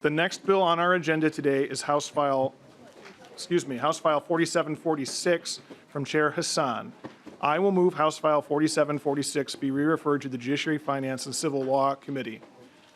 The next bill on our agenda today is House File 4746 from Chair Hassan. I will move House File 4746 be re-referred to the Judiciary, Finance, and Civil Law Committee.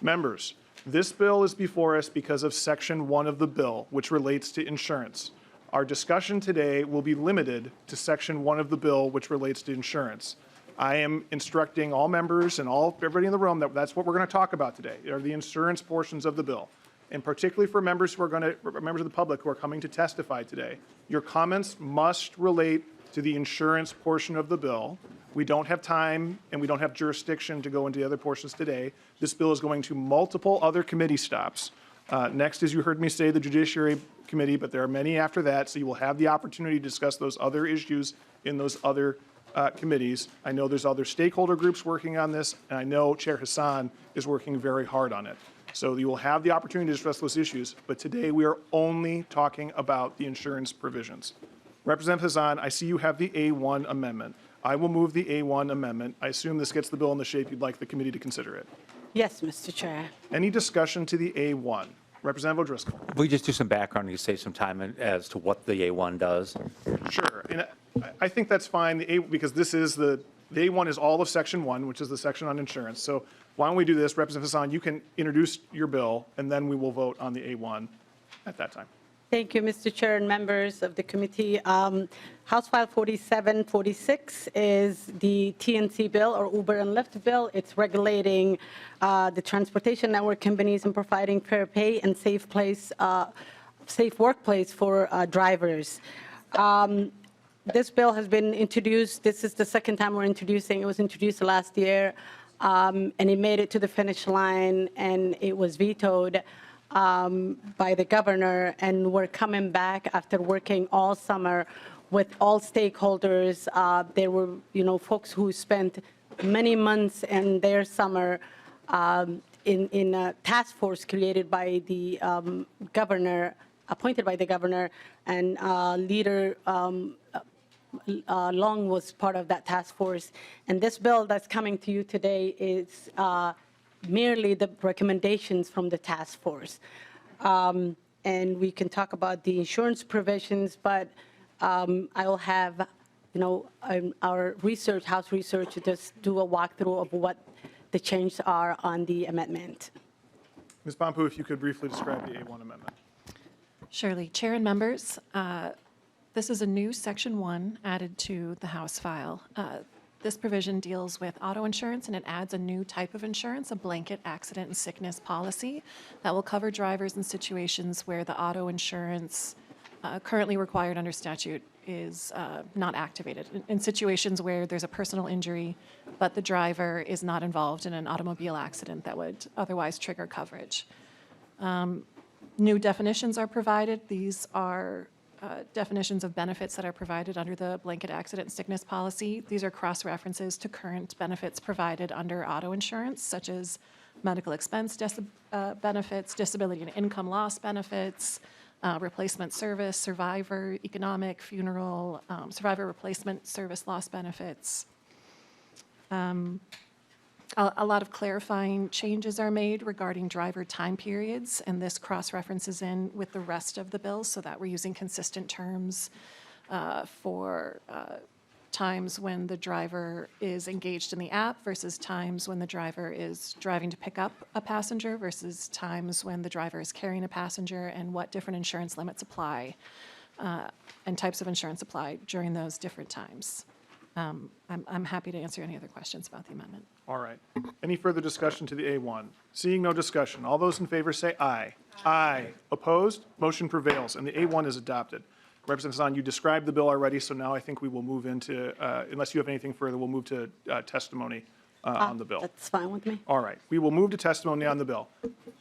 Members, this bill is before us because of Section 1 of the bill, which relates to insurance. Our discussion today will be limited to Section 1 of the bill, which relates to insurance. I am instructing all members and everybody in the room that that's what we're going to talk about today, are the insurance portions of the bill. And particularly for members who are members of the public who are coming to testify today, your comments must relate to the insurance portion of the bill. We don't have time and we don't have jurisdiction to go into the other portions today. This bill is going to multiple other committee stops. Next, as you heard me say, the Judiciary Committee, but there are many after that, so you will have the opportunity to discuss those other issues in those other committees. I know there's other stakeholder groups working on this, and I know Chair Hassan is working very hard on it. So you will have the opportunity to discuss those issues, but today we are only talking about the insurance provisions. Representative Hassan, I see you have the A1 amendment. I will move the A1 amendment. I assume this gets the bill in the shape you'd like the committee to consider it. Yes, Mr. Chair. Any discussion to the A1? Representative O'Driscoll. If we just do some background, you save some time as to what the A1 does. Sure. And I think that's fine, because this is the A1 is all of Section 1, which is the section on insurance. So why don't we do this? Representative Hassan, you can introduce your bill, and then we will vote on the A1 at that time. Thank you, Mr. Chair and members of the committee. House File 4746 is the TNC bill, or Uber and Lyft bill. It's regulating the transportation network companies and providing fair pay and safe workplace for drivers. This bill has been introduced. This is the second time we're introducing. It was introduced last year, and it made it to the finish line, and it was vetoed by the governor, and we're coming back after working all summer with all stakeholders. There were, folks who spent many months in their summer in a task force created by the governor, appointed by the governor, and leader Long was part of that task force. And this bill that's coming to you today is merely the recommendations from the task force. And we can talk about the insurance provisions, but I will have, our research, House research, to just do a walkthrough of what the changes are on the amendment. Ms. Pompu, if you could briefly describe the A1 amendment. Surely. Chair and members, this is a new Section 1 added to the House file. This provision deals with auto insurance, and it adds a new type of insurance, a blanket accident and sickness policy that will cover drivers in situations where the auto insurance currently required under statute is not activated. In situations where there's a personal injury, but the driver is not involved in an automobile accident that would otherwise trigger coverage. New definitions are provided. These are definitions of benefits that are provided under the blanket accident and sickness policy. These are cross-references to current benefits provided under auto insurance, such as medical expense benefits, disability and income loss benefits, replacement service, survivor, economic, funeral, survivor replacement service loss benefits. A lot of clarifying changes are made regarding driver time periods, and this cross-references in with the rest of the bill so that we're using consistent terms for times when the driver is engaged in the app versus times when the driver is driving to pick up a passenger versus times when the driver is carrying a passenger, and what different insurance limits apply and types of insurance apply during those different times. I'm happy to answer any other questions about the amendment. All right. Any further discussion to the A1? Seeing no discussion, all those in favor say aye. Aye. Opposed? Motion prevails, and the A1 is adopted. Representative Hassan, you described the bill already, so now I think we will move into, unless you have anything further, we'll move to testimony on the bill. That's fine with me. All right. We will move to testimony on the bill.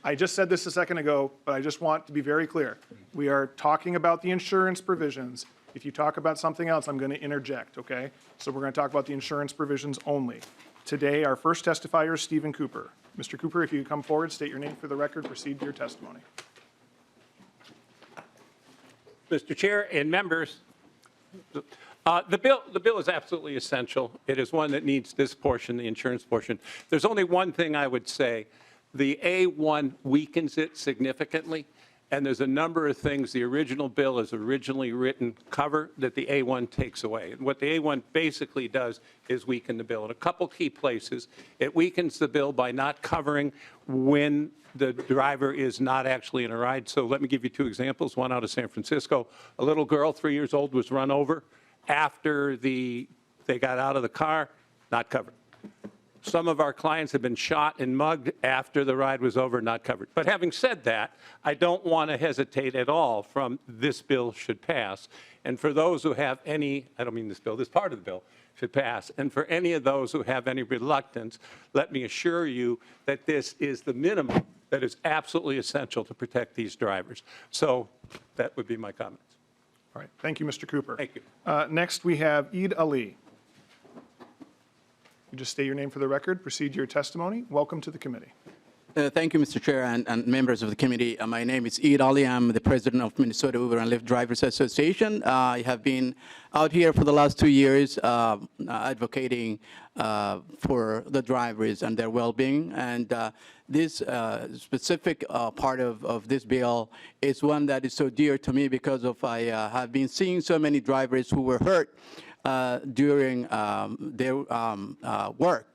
I just said this a second ago, but I just want to be very clear. We are talking about the insurance provisions. If you talk about something else, I'm going to interject, okay? So we're going to talk about the insurance provisions only. Today, our first testifier is Stephen Cooper. Mr. Cooper, if you could come forward, state your name for the record, proceed to your testimony. Mr. Chair and members, the bill is absolutely essential. It is one that needs this portion, the insurance portion. There's only one thing I would say. The A1 weakens it significantly, and there's a number of things the original bill is originally written cover that the A1 takes away. And what the A1 basically does is weaken the bill. In a couple key places, it weakens the bill by not covering when the driver is not actually in a ride. So let me give you two examples, one out of San Francisco. A little girl, 3 years old, was run over after they got out of the car, not covered. Some of our clients have been shot and mugged after the ride was over, not covered. But having said that, I don't want to hesitate at all from this bill should pass. And for those who have any, I don't mean this bill, this part of the bill should pass. And for any of those who have any reluctance, let me assure you that this is the minimum that is absolutely essential to protect these drivers. So that would be my comments. All right, thank you, Mr. Cooper. Thank you. Next, we have Eid Ali. You just state your name for the record, proceed to your testimony. Welcome to the committee. Thank you, Mr. Chair, and members of the committee. My name is Eid Ali. I'm the president of Minnesota Uber and Lyft Drivers Association. I have been out here for the last 2 years advocating for the drivers and their well-being. And this specific part of this bill is one that is so dear to me because of I have been seeing so many drivers who were hurt during their work.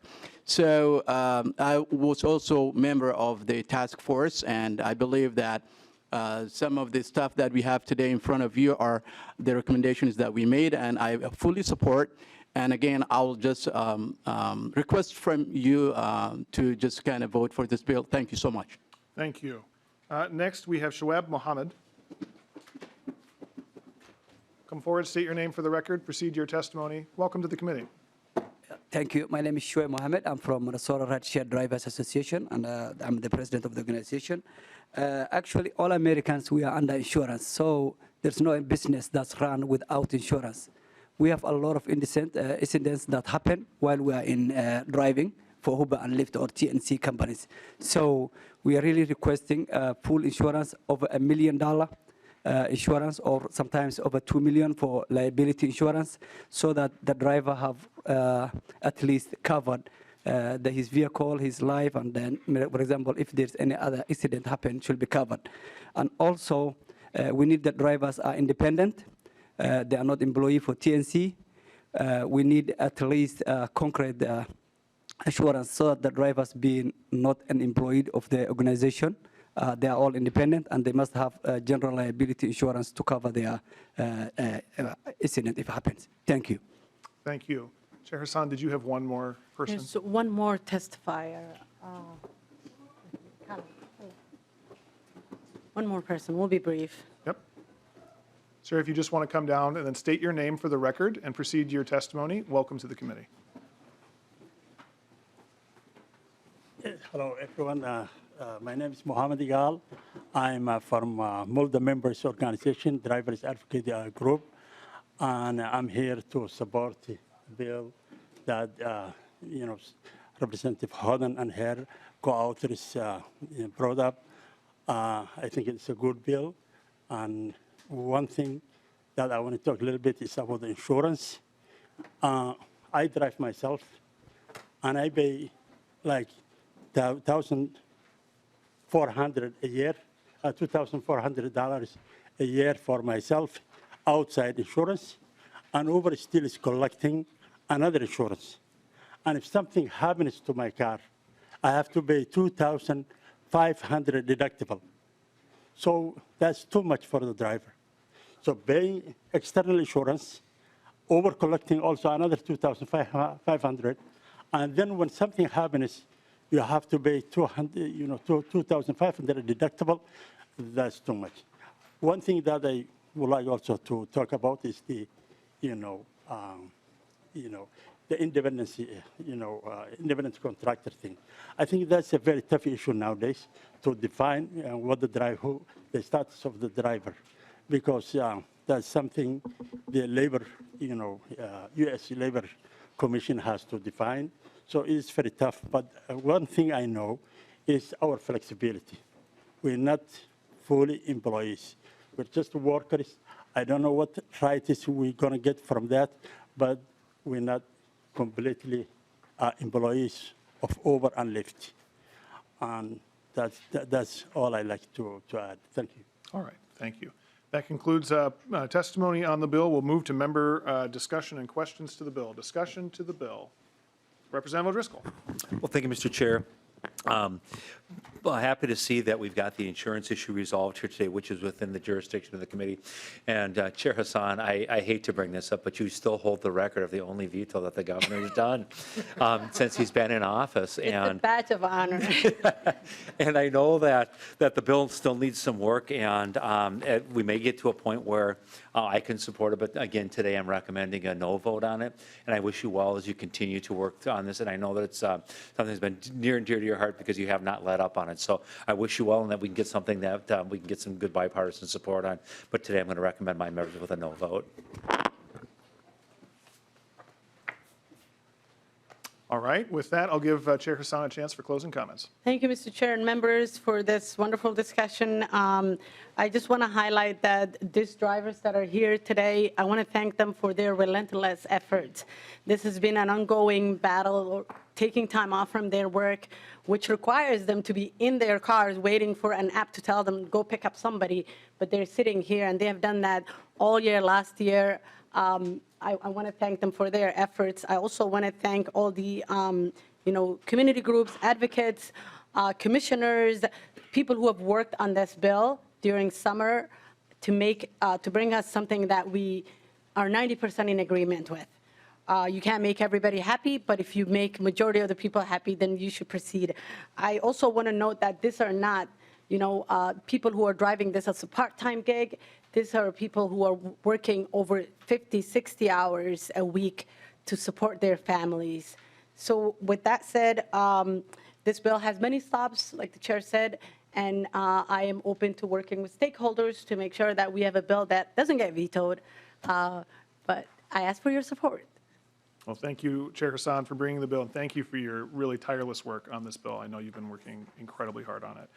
So I was also member of the task force, and I believe that some of the stuff that we have today in front of you are the recommendations that we made, and I fully support. And again, I will just request from you to just kind of vote for this bill. Thank you so much. Thank you. Next, we have Shoaib Mohammed. Come forward, state your name for the record, proceed to your testimony. Welcome to the committee. Thank you. My name is Shoaib Mohammed. I'm from Minnesota Rideshare Drivers Association, and I'm the president of the organization. Actually, all Americans, we are under insurance, so there's no business that's run without insurance. We have a lot of incidents that happen while we are in driving for Uber and Lyft or TNC companies. So we are really requesting full insurance over $1 million. Insurance, or sometimes over $2 million for liability insurance, so that the driver have at least covered his vehicle, his life, and then, for example, if there's any other incident happen, should be covered. And also, we need the drivers are independent. They are not employee for TNC. We need at least concrete assurance so that the drivers being not an employee of the organization. They are all independent, and they must have general liability insurance to cover their incident if it happens. Thank you. Thank you. Chair Hassan, did you have one more person? There's one more testifier. One more person. We'll be brief. Yep. Sir, if you just want to come down and then state your name for the record and proceed to your testimony, welcome to the committee. Hello, everyone. My name is Mohammed Igal. I'm from Mulda Members Organization, Drivers Advocate Group, and I'm here to support the bill that Representative Hodan and her co-authors brought up. I think it's a good bill, and one thing that I want to talk a little bit is about the insurance. I drive myself, and I pay like $1,400 a year, $2,400 a year for myself outside insurance, and Uber still is collecting another insurance. And if something happens to my car, I have to pay $2,500 deductible. So that's too much for the driver. So paying external insurance, Uber collecting also another $2,500, and then when something happens, you have to pay $2,500 deductible. That's too much. One thing that I would like also to talk about is the, the independence, independent contractor thing. I think that's a very tough issue nowadays to define what the status of the driver, because that's something the labor, U.S. Labor Commission has to define. So it's very tough, but one thing I know is our flexibility. We're not fully employees. We're just workers. I don't know what rights we're going to get from that, but we're not completely employees of Uber and Lyft. And that's all I like to add. Thank you. All right, thank you. That concludes testimony on the bill. We'll move to member discussion and questions to the bill. Discussion to the bill. Representative O'Driscoll. Well, thank you, Mr. Chair. Well, happy to see that we've got the insurance issue resolved here today, which is within the jurisdiction of the committee. And Chair Hassan, I hate to bring this up, but you still hold the record of the only veto that the governor's done since he's been in office. It's a badge of honor. And I know that the bill still needs some work, and we may get to a point where I can support it, but again, today I'm recommending a no vote on it. And I wish you well as you continue to work on this. And I know that it's something that's been near and dear to your heart because you have not let up on it. So I wish you well and that we can get something that we can get some good bipartisan support on. But today I'm going to recommend my members with a no vote. All right, with that, I'll give Chair Hassan a chance for closing comments. Thank you, Mr. Chair and members, for this wonderful discussion. I just want to highlight that these drivers that are here today, I want to thank them for their relentless efforts. This has been an ongoing battle, taking time off from their work, which requires them to be in their cars waiting for an app to tell them, go pick up somebody, but they're sitting here, and they have done that all year last year. I want to thank them for their efforts. I also want to thank all the, community groups, advocates, commissioners, people who have worked on this bill during summer to bring us something that we are 90% in agreement with. You can't make everybody happy, but if you make majority of the people happy, then you should proceed. I also want to note that these are not, people who are driving this as a part-time gig. These are people who are working over 50, 60 hours a week to support their families. So with that said, this bill has many stops, like the chair said, and I am open to working with stakeholders to make sure that we have a bill that doesn't get vetoed. But I ask for your support. Well, thank you, Chair Hassan, for bringing the bill, and thank you for your really tireless work on this bill. I know you've been working incredibly hard on it.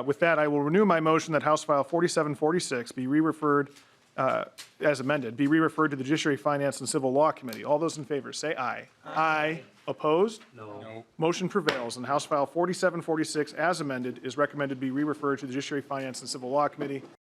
With that, I will renew my motion that House File 4746 be re-referred, as amended, be re-referred to the Judiciary, Finance, and Civil Law Committee. All those in favor, say aye. Aye. Opposed? No. Motion prevails, and House File 4746, as amended, is recommended to be re-referred to the Judiciary, Finance, and Civil Law Committee.